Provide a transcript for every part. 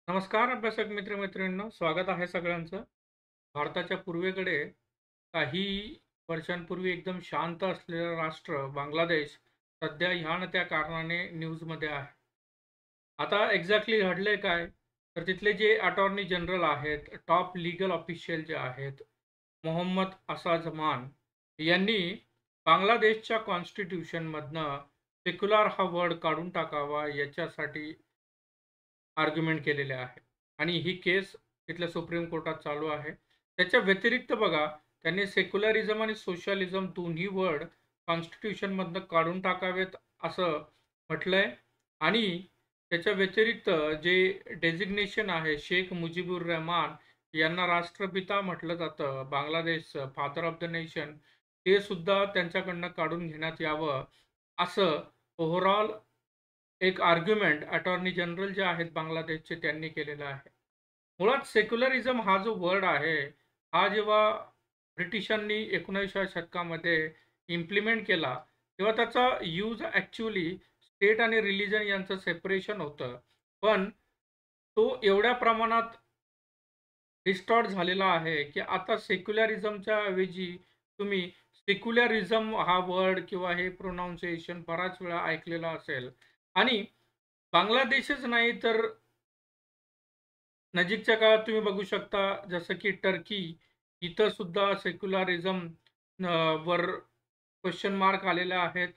नमस्कार अभ्यासक मित्र-मैत्रिणींनो, स्वागत आहे सगळ्यांचं. भारताच्या पूर्वेकडे काही वर्षांपूर्वी एकदम शांत असलेलं राष्ट्र बांगलादेश सध्या ह्या ना त्या कारणाने न्यूजमध्ये आहे. आता एक्झॅक्टली घडलंय काय? तर तिथले जे अटॉर्नी जनरल आहेत, टॉप लीगल ऑफिशियल जे आहेत, मोहम्मद असाझमान यांनी बांगलादेशच्या कॉन्स्टिट्यूशनमधनं सेक्युलर हा वर्ड काढून टाकावा याच्यासाठी आर्ग्युमेंट केलेले आहे आणि ही केस तिथल्या सुप्रीम कोर्टात चालू आहे. त्याच्या व्यतिरिक्त बघा, त्यांनी सेक्युलरिझम आणि सोशलिझम दोन्ही वर्ड कॉन्स्टिट्यूशनमधनं काढून टाकावेत असं म्हटलंय आणि त्याच्या व्यतिरिक्त जे डेझिग्नेशन आहे शेख मुजीबुर रहमान यांना राष्ट्रपिता म्हटलं जातं, बांगलादेशचं फादर ऑफ द नेशन, ते सुद्धा त्यांच्याकडनं काढून घेण्यात यावं असं ओव्हरऑल एक आर्ग्युमेंट अटॉर्नी जनरल जे आहेत बांगलादेशचे त्यांनी केलेला आहे. मुळात सेक्युलरिझम हा जो वर्ड आहे, हा जेव्हा ब्रिटिशांनी 19व्या शतकामध्ये इम्प्लिमेंट केला, तेव्हा त्याचा यूज ॲक्चुअली स्टेट आणि रिलिजन यांचं सेपरेशन होतं. पण तो एवढ्या प्रमाणात डिस्टॉर्ट झालेला आहे, की आता सेक्युलरिझमच्या ऐवजी तुम्ही सेक्युलरिझम हा वर्ड किंवा हे प्रोनाउन्सिएशन बराच वेळा ऐकलेलं असेल आणि बांगलादेशच नाही तर नजीकच्या काळात तुम्ही बघू शकता जसं की टर्की इथं सुद्धा सेक्युलरिझम वर क्वेश्चन मार्क आलेले आहेत.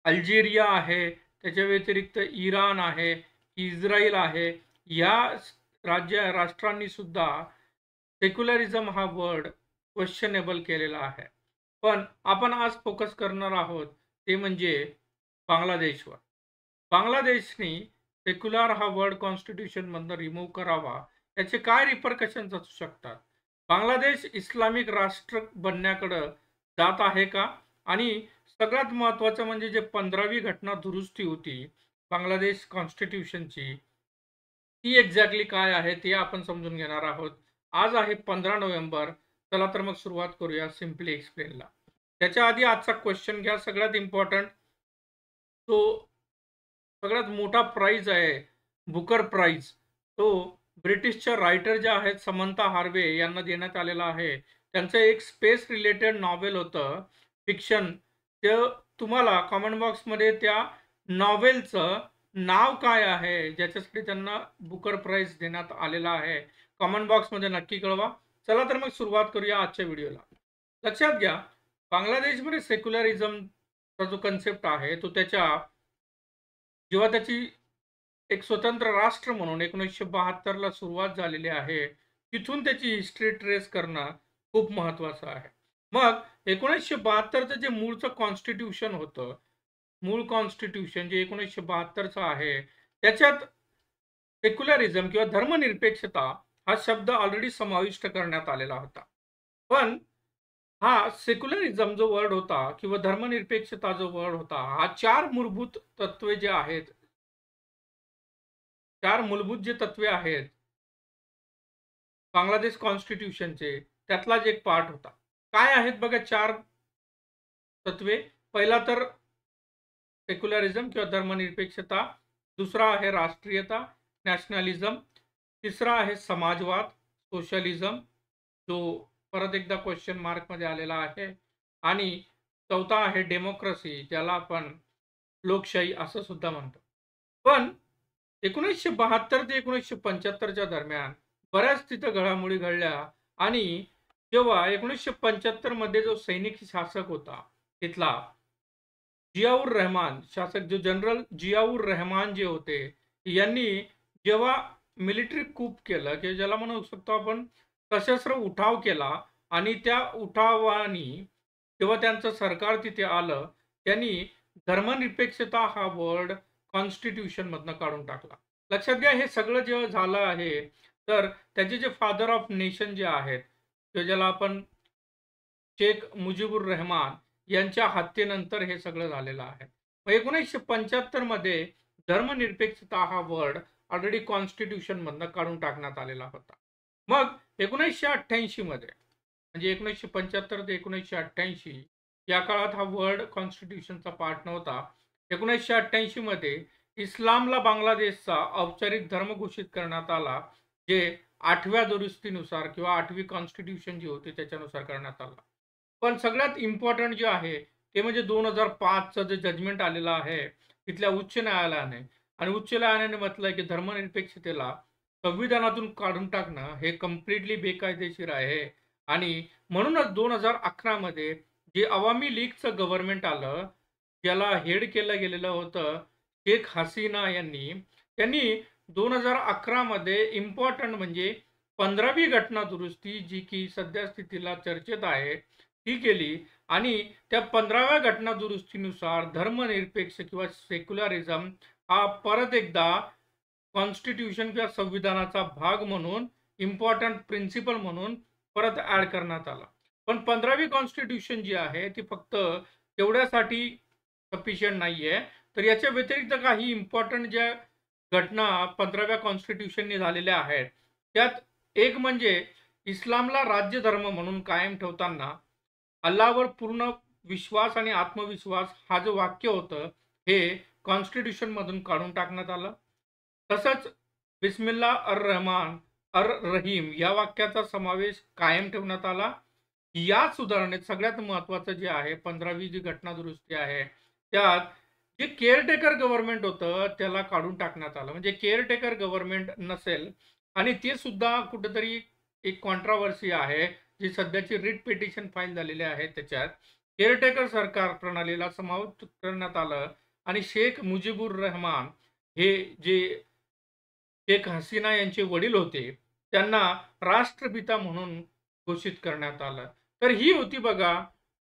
अल्जेरिया आहे, त्याच्या व्यतिरिक्त इराण आहे, इस्रायल आहे. या राष्ट्रांनी सुद्धा सेक्युलरिझम हा वर्ड क्वेश्चनेबल केलेला आहे. पण आपण आज फोकस करणार आहोत ते म्हणजे बांगलादेशवर. बांगलादेशनी सेक्युलर हा वर्ड कॉन्स्टिट्यूशनमधनं रिमूव्ह करावा, याचे काय रिपरकशन्स असू शकतात? बांगलादेश इस्लामिक राष्ट्र बनण्याकडं जात आहे का? आणि सगळ्यात महत्त्वाचं म्हणजे जे 15वी घटना दुरुस्ती होती बांगलादेश कॉन्स्टिट्यूशनची, ती एक्झॅक्टली काय आहे ते आपण समजून घेणार आहोत. आज आहे 15 नोव्हेंबर. चला तर मग सुरुवात करूया सिम्पली एक्सप्लेनला. त्याच्या आधी आजचा क्वेश्चन घ्या सगळ्यात इम्पॉर्टंट. तो सगळ्यात मोठा प्राइज आहे, बुकर प्राइज. तो ब्रिटिशच्या रायटर ज्या आहेत समंता हार्वे यांना देण्यात आलेला आहे. त्यांचं एक स्पेस रिलेटेड नॉव्हेल होतं, फिक्शन. ते तुम्हाला कमेंट बॉक्समध्ये त्या नॉव्हेलचं नाव काय आहे, ज्याच्यासाठी त्यांना बुकर प्राइज देण्यात आलेला आहे, कमेंट बॉक्समध्ये नक्की कळवा. चला तर मग सुरुवात करूया आजच्या व्हिडिओला. लक्षात घ्या, बांगलादेशमध्ये सेक्युलरिझमचा जो कन्सेप्ट आहे, तो त्याच्या जेव्हा त्याची एक स्वतंत्र राष्ट्र म्हणून 1972 ला सुरुवात झालेली आहे. तिथून त्याची हिस्ट्री ट्रेस करणं खूप महत्त्वाचं आहे. मग 1972चं जे मूळचं कॉन्स्टिट्यूशन होतं, मूळ कॉन्स्टिट्यूशन जे 1972चं आहे, त्याच्यात सेक्युलरिझम किंवा धर्मनिरपेक्षता हा शब्द ऑलरेडी समाविष्ट करण्यात आलेला होता. पण हा सेक्युलरिझम जो वर्ड होता किंवा धर्मनिरपेक्षता जो वर्ड होता, हा 4 मूलभूत तत्त्वे जे आहेत, 4 मूलभूत जे तत्त्वे आहेत बांगलादेश कॉन्स्टिट्यूशनचे, त्यातलाच एक पार्ट होता. काय आहेत बघा 4 तत्त्वे? पहिला तर सेक्युलरिझम किंवा धर्मनिरपेक्षता, दुसरा आहे राष्ट्रीयता, नॅशनलिझम, तिसरा आहे समाजवाद, सोशलिझम, जो परत एकदा क्वेश्चन मार्कमध्ये आलेला आहे, आणि चौथा आहे डेमोक्रेसी, ज्याला आपण लोकशाही असं सुद्धा म्हणतो. पण 1972 ते 1975च्या दरम्यान बऱ्याच तिथं घडामोडी घडल्या आणि जेव्हा 1975 मध्ये जो सैनिकी शासक होता तिथला जियाऊर रहमान शासक, जो जनरल जियाऊर रहमान जे होते, यांनी जेव्हा मिलिटरी कूप केलं, की ज्याला म्हणू शकतो आपण सशस्त्र उठाव केला आणि त्या उठावानी जेव्हा त्यांचं सरकार तिथे आलं, त्यांनी धर्मनिरपेक्षता हा वर्ड कॉन्स्टिट्यूशनमधनं काढून टाकला. लक्षात घ्या, हे सगळं जेव्हा झालं आहे, तर त्याचे जे फादर ऑफ नेशन जे आहेत, किंवा ज्याला आपण शेख मुजीबुर रहमान यांच्या हत्येनंतर हे सगळं झालेलं आहे. मग 1975 मध्ये धर्मनिरपेक्षता हा वर्ड ऑलरेडी कॉन्स्टिट्यूशनमधनं काढून टाकण्यात आलेला होता. मग 1988 मध्ये, म्हणजे 1975 ते 1988 या काळात हा वर्ड कॉन्स्टिट्यूशनचा पार्ट नव्हता. 1988 मध्ये इस्लामला बांगलादेशचा औपचारिक धर्म घोषित करण्यात आला, जे 8व्या दुरुस्तीनुसार किंवा 8वी कॉन्स्टिट्यूशन जी होती त्याच्यानुसार करण्यात आला. पण सगळ्यात इम्पोर्टंट जे आहे, ते म्हणजे 2005चं जे जजमेंट आलेलं आहे, तिथल्या उच्च न्यायालयाने आणि उच्च न्यायालयाने म्हटलंय, की धर्मनिरपेक्षतेला संविधानातून काढून टाकणं हे कंप्लीटली बेकायदेशीर आहे आणि म्हणूनच 2011 मध्ये जे अवामी लीगचं गव्हर्नमेंट आलं, ज्याला हेड केलं गेलेलं होतं शेख हसीना यांनी, त्यांनी 2011 मध्ये इम्पोर्टंट म्हणजे 15वी घटना दुरुस्ती जी की सध्या स्थितीला चर्चेत आहे, ती केली आणि त्या 15व्या घटना दुरुस्तीनुसार धर्मनिरपेक्ष किंवा सेक्युलरिझम हा परत एकदा कॉन्स्टिट्यूशन किंवा संविधानाचा भाग म्हणून इम्पोर्टंट प्रिन्सिपल म्हणून परत ॲड करण्यात आला. पण 15वी कॉन्स्टिट्यूशन जी आहे ती फक्त तेवढ्यासाठी सफिशियंट नाहीये. तर याच्या व्यतिरिक्त काही इम्पोर्टंट ज्या घटना 15व्या कॉन्स्टिट्यूशननी झालेल्या आहेत, त्यात एक म्हणजे इस्लामला राज्य धर्म म्हणून कायम ठेवताना अल्लाहवर पूर्ण विश्वास आणि आत्मविश्वास हा जो वाक्य होतं, हे कॉन्स्टिट्यूशनमधून काढून टाकण्यात आलं. तसंच बिस्मिल्ला ar-रहमान ar-रहीम या वाक्याचा समावेश कायम ठेवण्यात आला. या सुधारणेत सगळ्यात महत्त्वाचं जे आहे 15वी जी घटना दुरुस्ती आहे, त्यात जे केअरटेकर गव्हर्नमेंट होतं त्याला काढून टाकण्यात आलं. म्हणजे केअरटेकर गव्हर्नमेंट नसेल आणि ते सुद्धा कुठेतरी एक कॉन्ट्रोव्हर्सी आहे, जी सध्याची रिट पिटिशन फाईल झालेली आहे त्याच्यात. केअरटेकर सरकार प्रणालीला समाविष्ट करण्यात आलं आणि शेख मुजीबुर रहमान हे जे शेख हसीना यांचे वडील होते, त्यांना राष्ट्रपिता म्हणून घोषित करण्यात आलं. तर ही होती बघा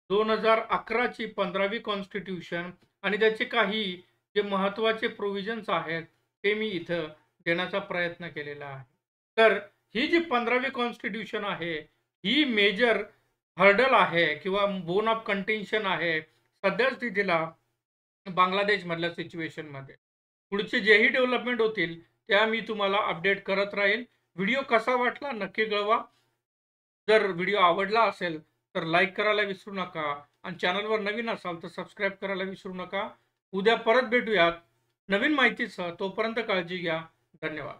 2011 ची 15वी कॉन्स्टिट्यूशन आणि त्याचे काही जे महत्त्वाचे प्रोव्हिजन्स आहेत, ते मी इथं देण्याचा प्रयत्न केलेला आहे. तर ही जी 15वी कॉन्स्टिट्यूशन आहे, ही मेजर हर्डल आहे किंवा बोन ऑफ कंटेन्शन आहे सध्या स्थितीला बांगलादेशमधल्या सिच्युएशनमध्ये. पुढचे जेही डेव्हलपमेंट होतील, त्या मी तुम्हाला अपडेट करत राहीन. व्हिडिओ कसा वाटला नक्की कळवा. जर व्हिडिओ आवडला असेल, तर लाईक करायला विसरू नका आणि चॅनलवर नवीन असाल तर सबस्क्राईब करायला विसरू नका. उद्या परत भेटूयात नवीन माहितीसह. तोपर्यंत काळजी घ्या. धन्यवाद.